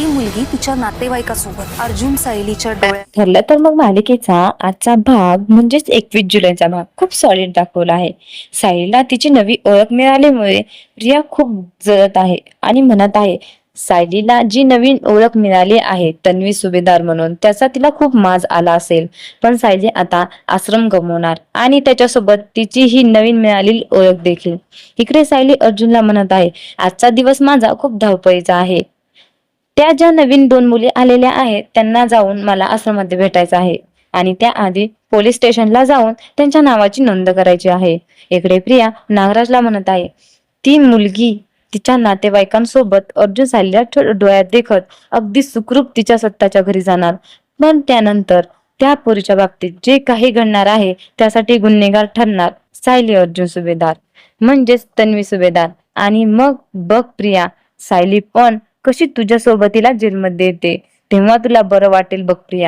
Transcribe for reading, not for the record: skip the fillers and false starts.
ती मुलगी तिच्या नातेवाईकासोबत अर्जुन सायलीच्या डोळ्यात ठरलं तर मग मालिकेचा आजचा भाग म्हणजेच 21 जुलैचा भाग खूप सॉलिड दाखवला आहे. सायलीला तिची नवी ओळख मिळाल्यामुळे प्रिया खूप जळत आहे आणि म्हणत आहे सायलीला जी नवीन ओळख मिळाली आहे तन्वी सुभेदार म्हणून त्याचा तिला खूप माज आला असेल. पण सायली आता आश्रम गमावणार आणि त्याच्यासोबत तिची ही नवीन मिळालेली ओळख देखील. इकडे सायली अर्जुनला म्हणत आहे आजचा दिवस माझा खूप धावपळीचा आहे. त्या ज्या नवीन 2 मुली आलेल्या आहेत त्यांना जाऊन मला आश्रममध्ये भेटायचं आहे आणि त्याआधी पोलीस स्टेशनला जाऊन त्यांच्या नावाची नोंद करायची आहे. इकडे प्रिया नागराजला म्हणत आहे ती मुलगी तिच्या नातेवाईकांसोबत अर्जुन सायलीला डोळ्यात देखत अगदी सुखरूप तिच्या स्वतःच्या घरी जाणार. पण त्यानंतर त्या पोरीच्या बाबतीत जे काही घडणार आहे त्यासाठी गुन्हेगार ठरणार सायली अर्जुन सुभेदार म्हणजेच तन्वी सुभेदार. आणि मग बघ प्रिया सायली पण कशी तुझ्या सोबतीला जेलमध्ये येते तेव्हा तुला बरं वाटेल बघ प्रिया.